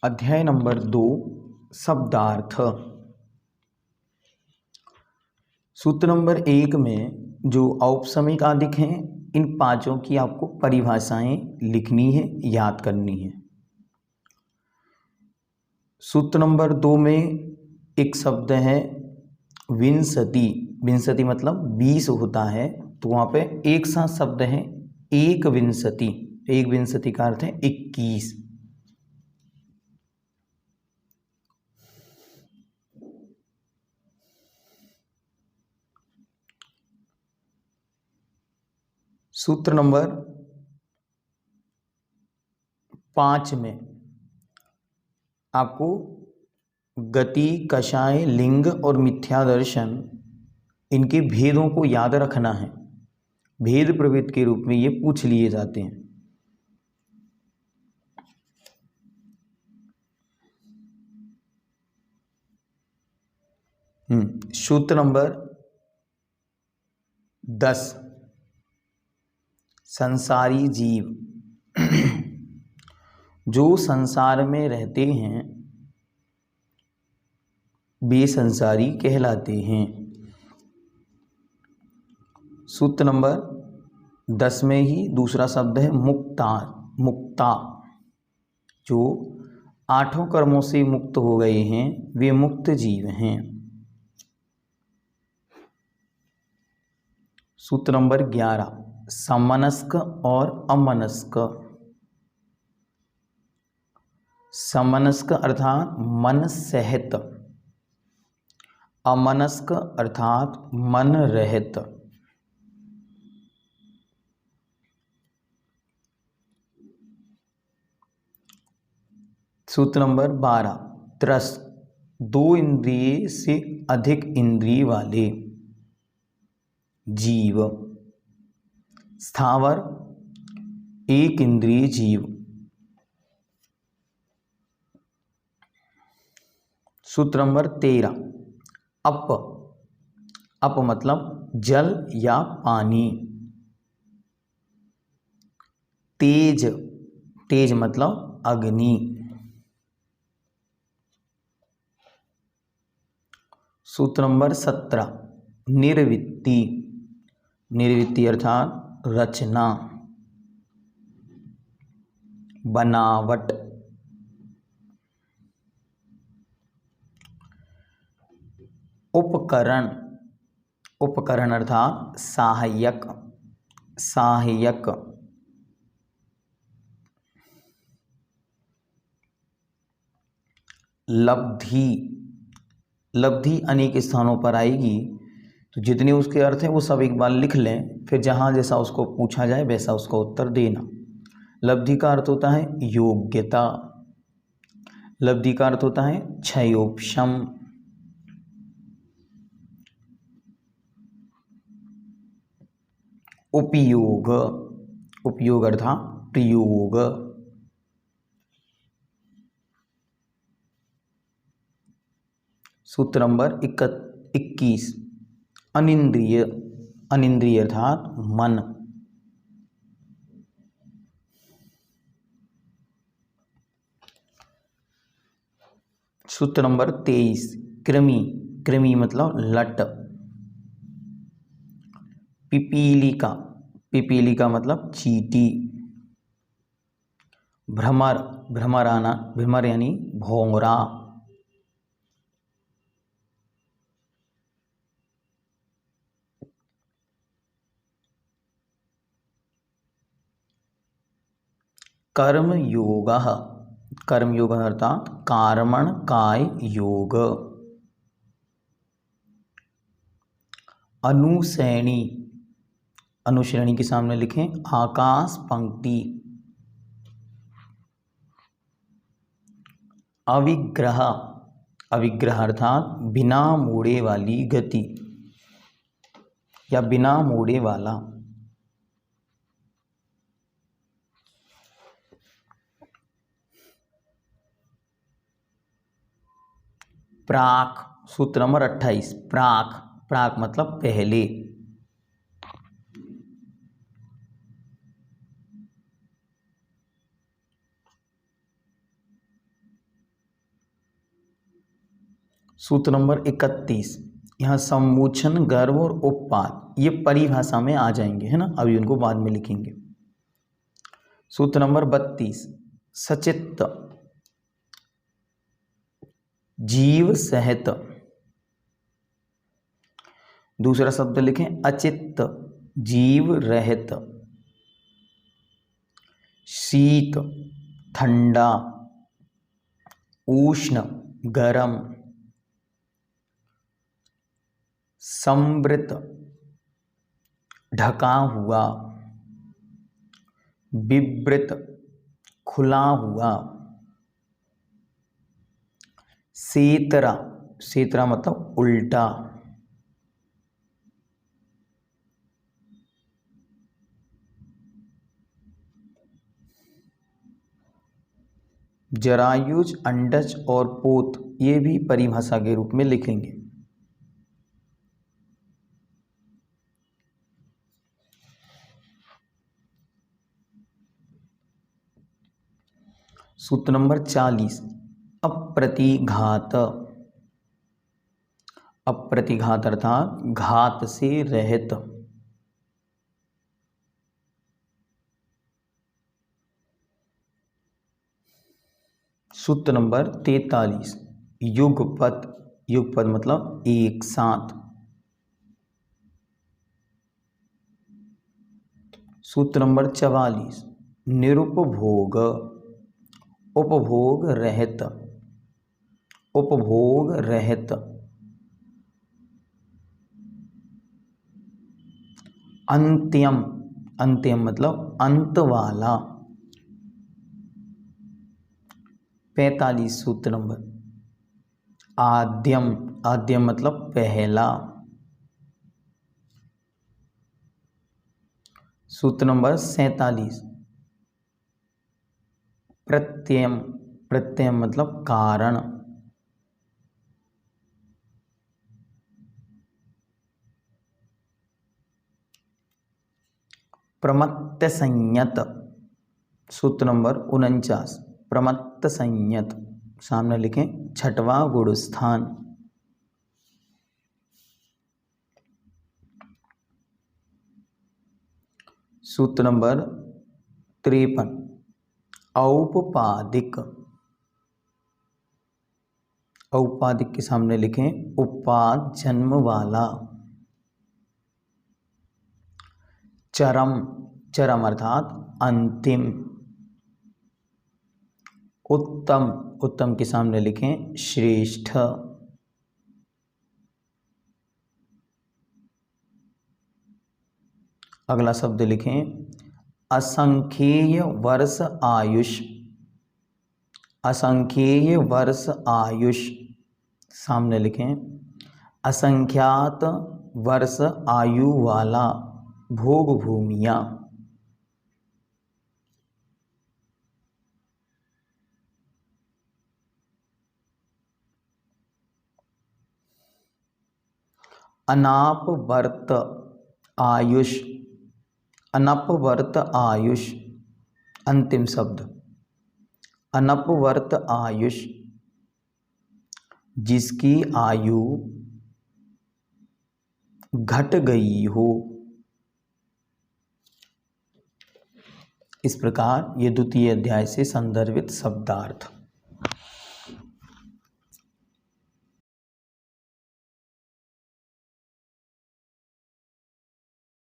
अध्याय नंबर 2 शब्दार्थ। सूत्र नंबर 1 में जो औपसमिक आदिक हैं, इन पांचों की आपको परिभाषाएं लिखनी है, याद करनी है। सूत्र नंबर 2 में एक शब्द है विंशति। विंशति मतलब 20 होता है, तो वहाँ पे एक साथ शब्द है एक विंशति। एक विंशति का अर्थ है 21। सूत्र नंबर 5 में आपको गति, कषाय, लिंग और मिथ्या दर्शन, इनके भेदों को याद रखना है। भेद प्रवृत्ति के रूप में ये पूछ लिए जाते हैं। सूत्र नंबर 10 संसारी जीव जो संसार में रहते हैं वे संसारी कहलाते हैं। सूत्र नंबर 10 में ही दूसरा शब्द है मुक्ता। मुक्ता जो 8 कर्मों से मुक्त हो गए हैं वे मुक्त जीव हैं। सूत्र नंबर 11 समनस्क और अमनस्क। समनस्क अर्थात मन सहित, अमनस्क अर्थात मन रहित। सूत्र नंबर 12 त्रस 2 इंद्रिय से अधिक इंद्रिय वाले जीव। स्थावर 1 इंद्रिय जीव। सूत्र नंबर 13 अप। अप मतलब जल या पानी। तेज, तेज मतलब अग्नि। सूत्र नंबर 17 निर्वृत्ति। निर्वृत्ति अर्थात रचना, बनावट। उपकरण, उपकरण अर्थात सहायक, सहायक। लब्धि, लब्धि अनेक स्थानों पर आएगी, तो जितने उसके अर्थ हैं वो सब एक बार लिख लें, फिर जहाँ जैसा उसको पूछा जाए वैसा उसका उत्तर देना। लब्धि का अर्थ होता है योग्यता। लब्धि का अर्थ होता है क्षयोपशम। उपयोग, उपयोग अर्थात प्रयोग। सूत्र नंबर 21 अनिंद्रिय। अनिंद्रिय अर्थात मन। सूत्र नंबर 23 कृमि। कृमि मतलब लट। पिपीलिका, पिपीलिका मतलब चींटी। भ्रमर, भ्रमर आना, भ्रमर यानी भौंगरा। कर्म योग, कर्म योग अर्थात कर्मण काय योग। अनुश्रेणी, अनुश्रेणी के सामने लिखें आकाश पंक्ति। अविग्रह, अविग्रह अर्थात बिना मोड़े वाली गति या बिना मोड़े वाला। प्राक, सूत्र नंबर 28 प्राक। प्राक मतलब पहले। सूत्र नंबर 31, यहाँ सम्मुचन, गर्भ और उपपाद ये परिभाषा में आ जाएंगे, है ना, अभी उनको बाद में लिखेंगे। सूत्र नंबर 32, सचित्त, जीव सहित। दूसरा शब्द लिखें अचित्त, जीव रहित। शीत, ठंडा, उष्ण, गरम। संवृत, ढका हुआ। विवृत, खुला हुआ। सेतरा, सेतरा मतलब उल्टा। जरायुज, अंडज और पोत ये भी परिभाषा के रूप में लिखेंगे। सूत्र नंबर 40, अप्रतिघात। अप्रतिघात अर्थात घात से रहित। सूत्र नंबर 43, युगपत। युगपत मतलब एक साथ। सूत्र नंबर 44, निरुपभोग। उपभोग रहित। उपभोग रहित। अंत्यम, अंत्यम मतलब अंत वाला। 45 सूत्र नंबर, आद्यम। आद्यम मतलब पहला। सूत्र नंबर 47, प्रत्ययम। प्रत्ययम मतलब कारण। प्रमत्त संयत। सूत्र नंबर 49, प्रमत्त संयत। सामने लिखें छठवां गुणस्थान। सूत्र नंबर 53, औपपादिक। औपपादिक के सामने लिखें उपाद, जन्म वाला। चरम, चरम अर्थात अंतिम। उत्तम, उत्तम के सामने लिखें श्रेष्ठ। अगला शब्द लिखें असंख्येय वर्ष आयुष। असंख्येय वर्ष आयुष। सामने लिखें असंख्यात वर्ष आयु वाला, भोग भूमियाँ। अनापवर्त आयुष। अनपवर्त आयुष, अंतिम शब्द। अनपवर्त आयुष, जिसकी आयु घट गई हो। इस प्रकार ये द्वितीय अध्याय से संदर्भित शब्दार्थ।